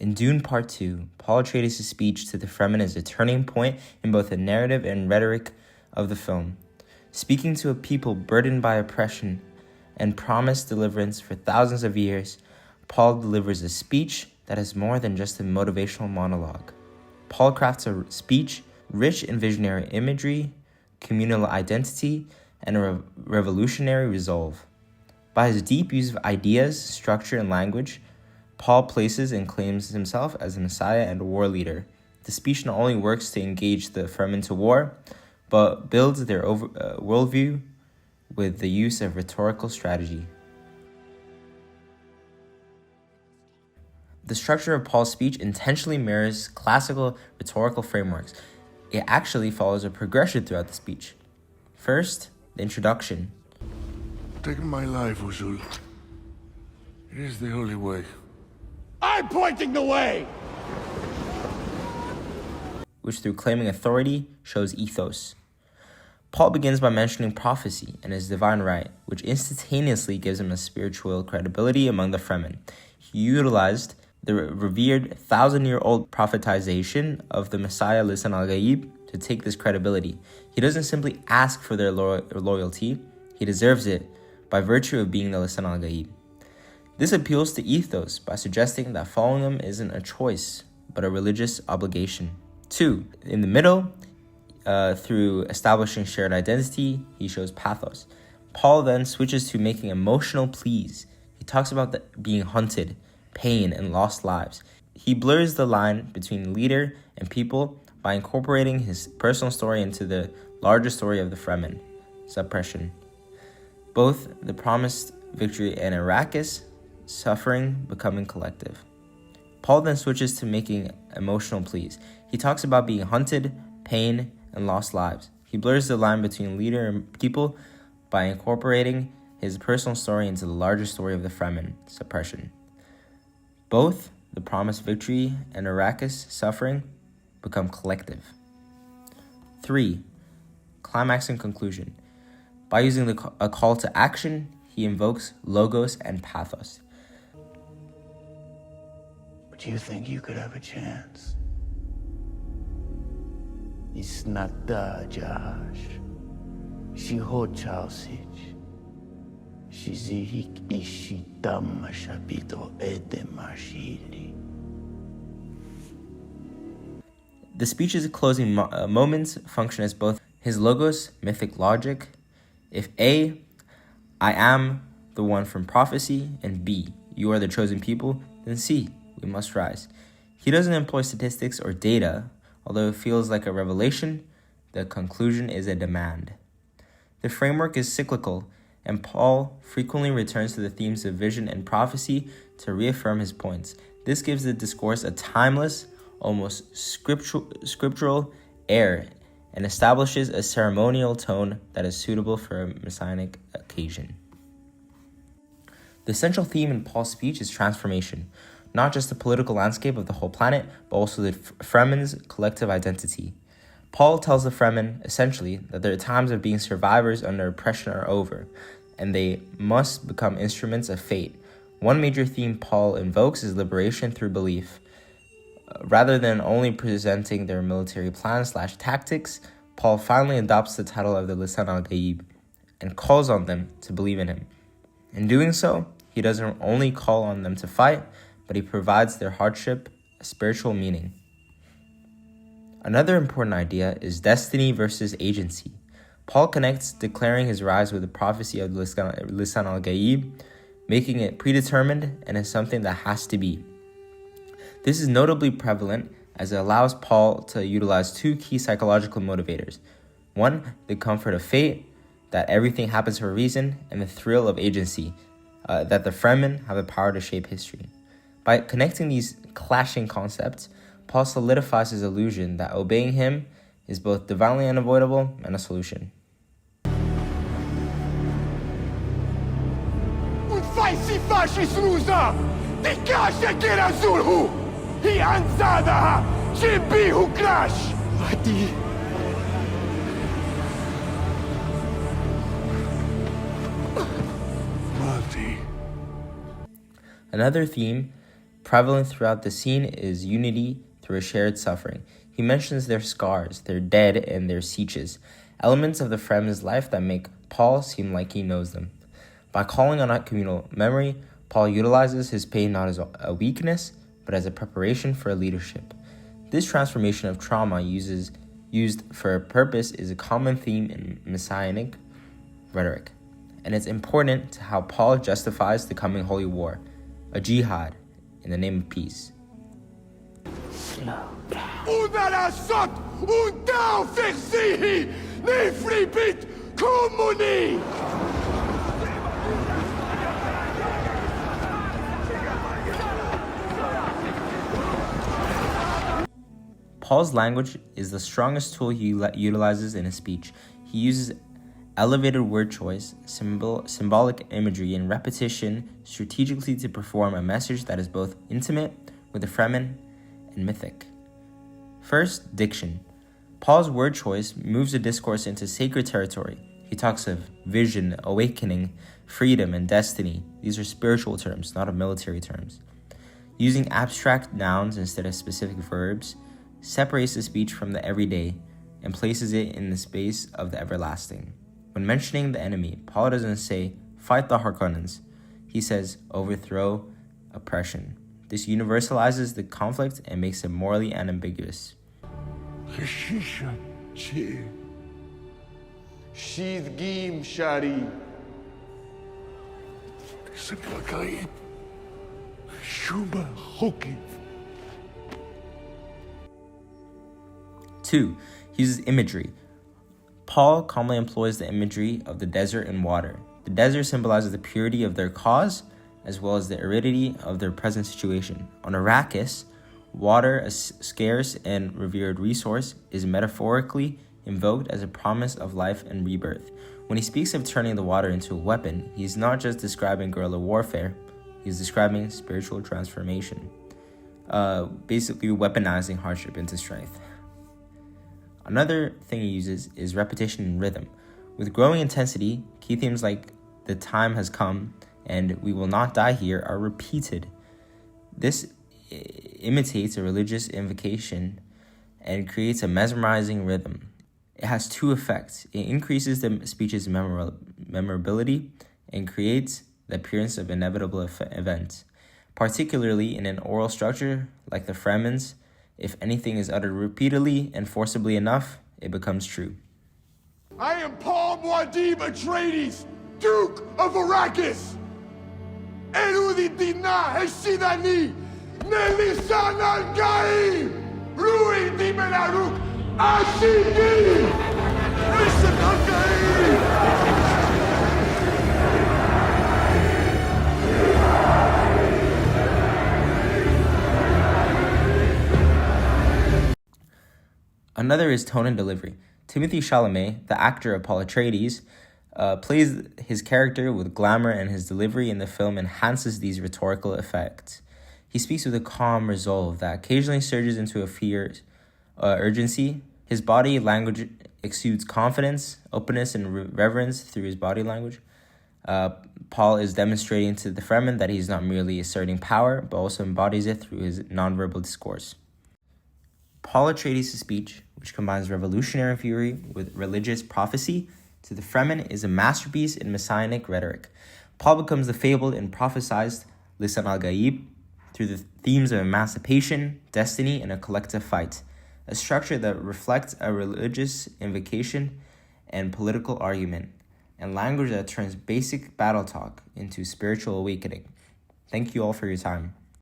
In Dune Part 2, Paul Atreides' speech to the Fremen is a turning point in both the narrative and rhetoric of the film. Speaking to a people burdened by oppression and promised deliverance for thousands of years, Paul delivers a speech that is more than just a motivational monologue. Paul crafts a speech rich in visionary imagery, communal identity, and a revolutionary resolve. By his deep use of ideas, structure, and language, Paul places and claims himself as a messiah and a war leader. The speech not only works to engage the Fremen to war, but builds their worldview with the use of rhetorical strategy. The structure of Paul's speech intentionally mirrors classical rhetorical frameworks. It actually follows a progression throughout the speech. First, the introduction. Take my life, Usul. It is the only way. I'm pointing the way! Which through claiming authority shows ethos. Paul begins by mentioning prophecy and his divine right, which instantaneously gives him a spiritual credibility among the Fremen. He utilized the revered 1,000-year-old prophetization of the Messiah Lisan al-Gaib to take this credibility. He doesn't simply ask for their loyalty, he deserves it by virtue of being the Lisan al-Gaib. This appeals to ethos by suggesting that following them isn't a choice, but a religious obligation. 2. In the middle, through establishing shared identity, he shows pathos. Paul then switches to making emotional pleas. He talks about being hunted, pain, and lost lives. He blurs the line between leader and people by incorporating his personal story into the larger story of the Fremen, suppression. Both the promised victory and Arrakis, suffering becoming collective. Paul then switches to making emotional pleas. He talks about being hunted, pain, and lost lives. He blurs the line between leader and people by incorporating his personal story into the larger story of the Fremen, suppression. Both the promised victory and Arrakis, suffering, become collective. 3. Climax and conclusion. By using a call to action, he invokes logos and pathos. But you think you could have a chance? It's not da Josh. She hochausich. Shizihik ishitama shabito edemashili. The speech's closing moments function as both his logos, mythic logic. If A, I am the one from prophecy, and B, you are the chosen people, then C, we must rise. He doesn't employ statistics or data. Although it feels like a revelation, the conclusion is a demand. The framework is cyclical, and Paul frequently returns to the themes of vision and prophecy to reaffirm his points. This gives the discourse a timeless, almost scriptural air and establishes a ceremonial tone that is suitable for a messianic occasion. The central theme in Paul's speech is transformation, not just the political landscape of the whole planet, but also the Fremen's collective identity. Paul tells the Fremen, essentially, that their times of being survivors under oppression are over, and they must become instruments of fate. One major theme Paul invokes is liberation through belief. Rather than only presenting their military plans/tactics, Paul finally adopts the title of the Lisan al-Gaib and calls on them to believe in him. In doing so, he doesn't only call on them to fight, but he provides their hardship a spiritual meaning. Another important idea is destiny versus agency. Paul connects declaring his rise with the prophecy of Lisan al-Gaib, making it predetermined and is something that has to be. This is notably prevalent as it allows Paul to utilize two key psychological motivators. One, the comfort of fate, that everything happens for a reason, and the thrill of agency, that the Fremen have the power to shape history. By connecting these clashing concepts, Paul solidifies his illusion that obeying him is both divinely unavoidable and a solution. Another theme Prevalent throughout the scene is unity through a shared suffering. He mentions their scars, their dead, and their sieges, elements of the Fremen's life that make Paul seem like he knows them. By calling on communal memory, Paul utilizes his pain not as a weakness, but as a preparation for leadership. This transformation of trauma used for a purpose is a common theme in Messianic rhetoric, and it's important to how Paul justifies the coming holy war, a jihad in the name of peace. Paul's language is the strongest tool he utilizes in his speech. He uses elevated word choice, symbolic imagery, and repetition strategically to perform a message that is both intimate with the Fremen and mythic. First, diction. Paul's word choice moves the discourse into sacred territory. He talks of vision, awakening, freedom, and destiny. These are spiritual terms, not military terms. Using abstract nouns instead of specific verbs separates the speech from the everyday and places it in the space of the everlasting. When mentioning the enemy, Paul doesn't say, fight the Harkonnens. He says, overthrow oppression. This universalizes the conflict and makes it morally unambiguous. Shidgim Shari. 2. He uses imagery. Paul calmly employs the imagery of the desert and water. The desert symbolizes the purity of their cause, as well as the aridity of their present situation. On Arrakis, water, a scarce and revered resource, is metaphorically invoked as a promise of life and rebirth. When he speaks of turning the water into a weapon, he's not just describing guerrilla warfare, he's describing spiritual transformation, basically weaponizing hardship into strength. Another thing he uses is repetition and rhythm. With growing intensity, key themes like the time has come and we will not die here are repeated. This imitates a religious invocation and creates a mesmerizing rhythm. It has two effects. It increases the speech's memorability and creates the appearance of inevitable events. Particularly in an oral structure like the Fremen's, if anything is uttered repeatedly and forcibly enough, it becomes true. I am Paul Muad'Dib Atreides, Duke of Arrakis! Erudit Dina Heshidani, Nelisan al-Gaim, Rui di Melaruk, Ashidi! Nelisan al-Gaim! Another is tone and delivery. Timothée Chalamet, the actor of Paul Atreides, plays his character with glamour, and his delivery in the film enhances these rhetorical effects. He speaks with a calm resolve that occasionally surges into a fierce urgency. His body language exudes confidence, openness, and reverence through his body language. Paul is demonstrating to the Fremen that he's not merely asserting power, but also embodies it through his nonverbal discourse. Paul Atreides' speech, which combines revolutionary fury with religious prophecy, to the Fremen is a masterpiece in messianic rhetoric. Paul becomes the fabled and prophesized Lisan al-Gaib through the themes of emancipation, destiny, and a collective fight, a structure that reflects a religious invocation and political argument, and language that turns basic battle talk into spiritual awakening. Thank you all for your time.